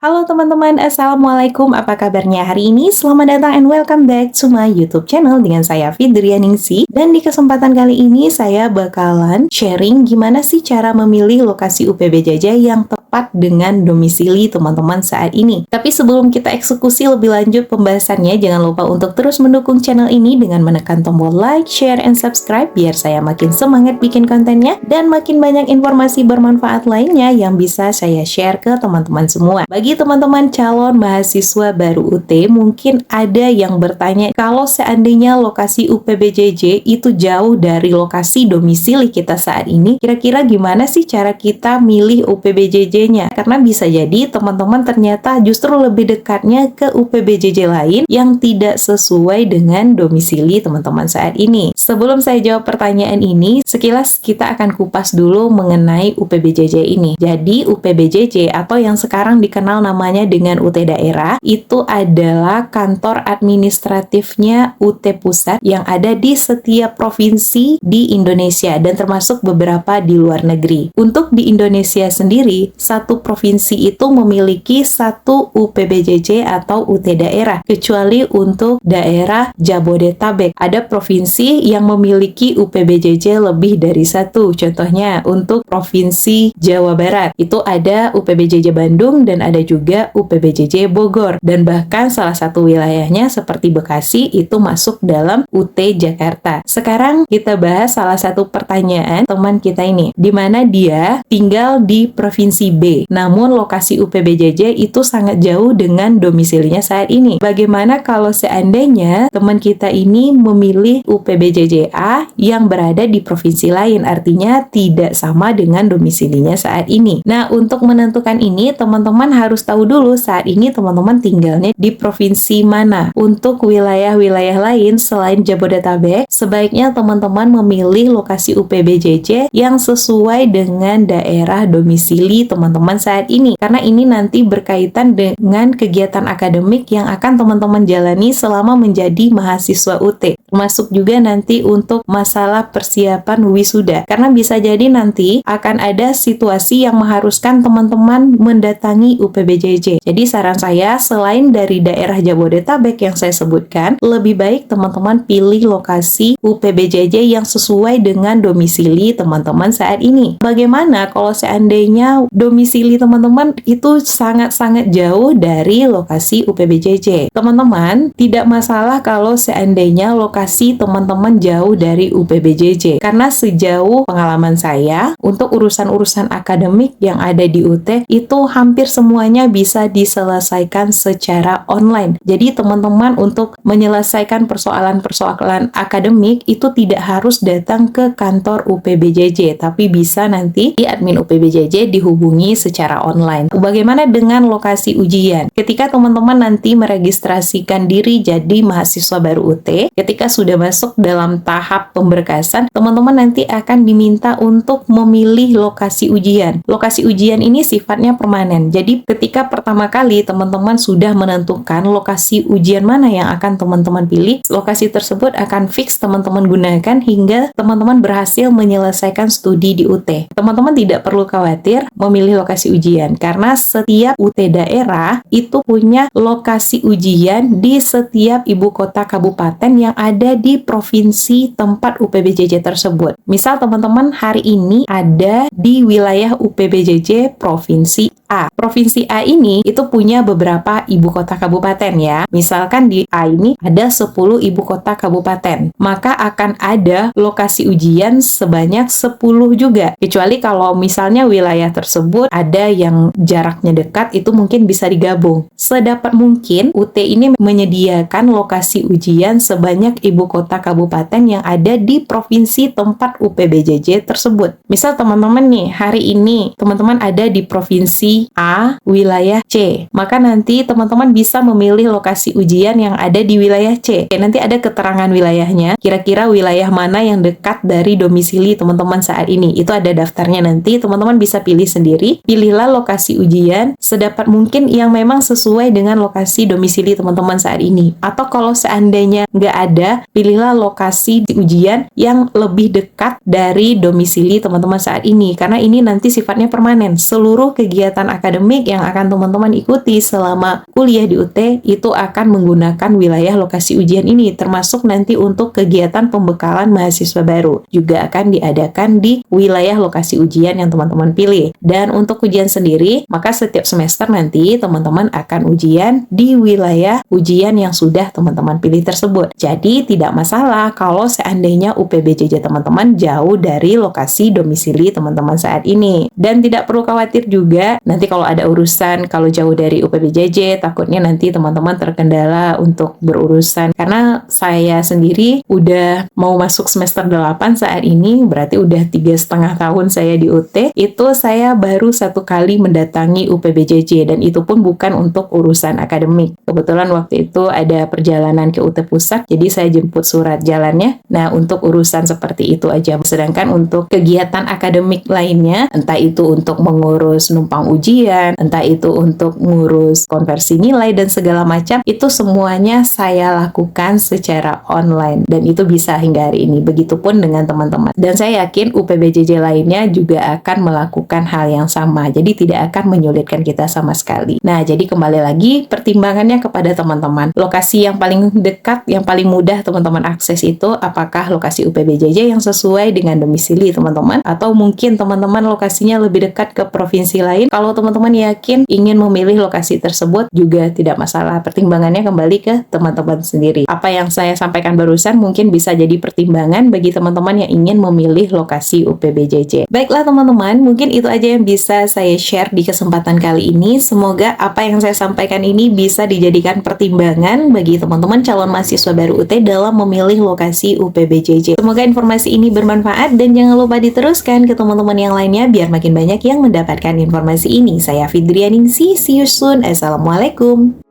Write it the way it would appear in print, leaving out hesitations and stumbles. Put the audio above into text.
Halo teman-teman, Assalamualaikum, apa kabarnya hari ini? Selamat datang and welcome back to my YouTube channel dengan saya Fidrianingsi. Dan di kesempatan kali ini saya bakalan sharing gimana sih cara memilih lokasi UPBJJ yang tepat dengan domisili teman-teman saat ini. Tapi sebelum kita eksekusi lebih lanjut pembahasannya, jangan lupa untuk terus mendukung channel ini dengan menekan tombol like, share, and subscribe biar saya makin semangat bikin kontennya dan makin banyak informasi bermanfaat lainnya yang bisa saya share ke teman-teman semua. Bagi teman-teman calon mahasiswa baru UT, mungkin ada yang bertanya, kalau seandainya lokasi UPBJJ itu jauh dari lokasi domisili kita saat ini, kira-kira gimana sih cara kita milih UPBJJ-nya? Karena bisa jadi teman-teman ternyata justru lebih dekatnya ke UPBJJ lain yang tidak sesuai dengan domisili teman-teman saat ini. Sebelum saya jawab pertanyaan ini, sekilas kita akan kupas dulu mengenai UPBJJ ini. Jadi UPBJJ atau yang sekarang dikenal namanya dengan UT daerah, itu adalah kantor administratifnya UT pusat yang ada di setiap provinsi di Indonesia dan termasuk beberapa di luar negeri. Untuk di Indonesia sendiri, satu provinsi itu memiliki satu UPBJJ atau UT daerah, kecuali untuk daerah Jabodetabek. Ada provinsi yang memiliki UPBJJ lebih dari satu. Contohnya untuk provinsi Jawa Barat, itu ada UPBJJ Bandung dan ada juga UPBJJ Bogor, dan bahkan salah satu wilayahnya seperti Bekasi itu masuk dalam UT Jakarta. Sekarang kita bahas salah satu pertanyaan teman kita ini, di mana dia tinggal di provinsi B, namun lokasi UPBJJ itu sangat jauh dengan domisilinya saat ini. Bagaimana kalau seandainya teman kita ini memilih UPBJJ A yang berada di provinsi lain, artinya tidak sama dengan domisilinya saat ini. Nah, untuk menentukan ini, teman-teman harus tahu dulu saat ini teman-teman tinggalnya di provinsi mana. Untuk wilayah-wilayah lain selain Jabodetabek, sebaiknya teman-teman memilih lokasi UPBJJ yang sesuai dengan daerah domisili teman-teman saat ini. Karena ini nanti berkaitan dengan kegiatan akademik yang akan teman-teman jalani selama menjadi mahasiswa UT. Termasuk juga nanti untuk masalah persiapan wisuda. Karena bisa jadi nanti akan ada situasi yang mengharuskan teman-teman mendatangi UPBJJ. Jadi saran saya, selain dari daerah Jabodetabek yang saya sebutkan, lebih baik teman-teman pilih lokasi UPBJJ yang sesuai dengan domisili teman-teman saat ini. Bagaimana kalau seandainya domisili teman-teman itu sangat-sangat jauh dari lokasi UPBJJ? Teman-teman, tidak masalah kalau seandainya lokasi teman-teman jauh dari UPBJJ. Karena sejauh pengalaman saya, untuk urusan-urusan akademik yang ada di UT, itu hampir semuanya bisa diselesaikan secara online. Jadi teman-teman untuk menyelesaikan persoalan-persoalan akademik itu tidak harus datang ke kantor UPBJJ, tapi bisa nanti di admin UPBJJ dihubungi secara online. Bagaimana dengan lokasi ujian? Ketika teman-teman nanti meregistrasikan diri jadi mahasiswa baru UT, ketika sudah masuk dalam tahap pemberkasan, teman-teman nanti akan diminta untuk memilih lokasi ujian. Lokasi ujian ini sifatnya permanen. Jadi ketika pertama kali teman-teman sudah menentukan lokasi ujian mana yang akan teman-teman pilih, lokasi tersebut akan fix teman-teman gunakan hingga teman-teman berhasil menyelesaikan studi di UT. Teman-teman tidak perlu khawatir memilih lokasi ujian, karena setiap UT daerah itu punya lokasi ujian di setiap ibu kota kabupaten yang ada di provinsi tempat UPBJJ tersebut. Misal teman-teman hari ini ada di wilayah UPBJJ Provinsi A. Provinsi A ini itu punya beberapa ibu kota kabupaten ya. Misalkan di A ini ada 10 ibu kota kabupaten. Maka akan ada lokasi ujian sebanyak 10 juga. Kecuali kalau misalnya wilayah tersebut ada yang jaraknya dekat, itu mungkin bisa digabung. Sedapat mungkin UT ini menyediakan lokasi ujian sebanyak ibu kota kabupaten yang ada di provinsi tempat UPBJJ tersebut. Misal teman-teman nih, hari ini teman-teman ada di provinsi A, wilayah C. Maka nanti teman-teman bisa memilih lokasi ujian yang ada di wilayah C. Nanti ada keterangan wilayahnya, kira-kira wilayah mana yang dekat dari domisili teman-teman saat ini. Itu ada daftarnya nanti, teman-teman bisa pilih sendiri. Pilihlah lokasi ujian sedapat mungkin yang memang sesuai dengan lokasi domisili teman-teman saat ini. Atau kalau seandainya nggak ada, pilihlah lokasi ujian yang lebih dekat dekat dari domisili teman-teman saat ini, karena ini nanti sifatnya permanen. Seluruh kegiatan akademik yang akan teman-teman ikuti selama kuliah di UT itu akan menggunakan wilayah lokasi ujian ini, termasuk nanti untuk kegiatan pembekalan mahasiswa baru juga akan diadakan di wilayah lokasi ujian yang teman-teman pilih. Dan untuk ujian sendiri, maka setiap semester nanti teman-teman akan ujian di wilayah ujian yang sudah teman-teman pilih tersebut. Jadi tidak masalah kalau seandainya UPBJJ teman-teman jauh dari lokasi domisili teman-teman saat ini. Dan tidak perlu khawatir juga nanti kalau ada urusan, kalau jauh dari UPBJJ takutnya nanti teman-teman terkendala untuk berurusan. Karena saya sendiri udah mau masuk semester 8 saat ini, berarti udah 3,5 tahun saya di UT. Itu saya baru satu kali mendatangi UPBJJ, dan itu pun bukan untuk urusan akademik. Kebetulan waktu itu ada perjalanan ke UT Pusat, jadi saya jemput surat jalannya. Nah, untuk urusan seperti itu aja. Sedangkan untuk kegiatan akademik lainnya, entah itu untuk mengurus numpang ujian, entah itu untuk ngurus konversi nilai dan segala macam, itu semuanya saya lakukan secara online, dan itu bisa hingga hari ini. Begitupun dengan teman-teman. Dan saya yakin UPBJJ lainnya juga akan melakukan hal yang sama. Jadi tidak akan menyulitkan kita sama sekali. Nah, jadi kembali lagi pertimbangannya kepada teman-teman. Lokasi yang paling dekat, yang paling mudah teman-teman akses itu apakah lokasi UPBJJ yang sesuai dengan domisili teman-teman, atau mungkin teman-teman lokasinya lebih dekat ke provinsi lain. Kalau teman-teman yakin ingin memilih lokasi tersebut juga tidak masalah. Pertimbangannya kembali ke teman-teman sendiri. Apa yang saya sampaikan barusan mungkin bisa jadi pertimbangan bagi teman-teman yang ingin memilih lokasi UPBJJ. Baiklah teman-teman, mungkin itu aja yang bisa saya share di kesempatan kali ini. Semoga apa yang saya sampaikan ini bisa dijadikan pertimbangan bagi teman-teman calon mahasiswa baru UT dalam memilih lokasi UPBJJ. Semoga informasi ini bermanfaat, dan jangan lupa diteruskan ke teman-teman yang lainnya biar makin banyak yang mendapatkan informasi ini. Saya Fidrianingsih, see you soon. Assalamualaikum.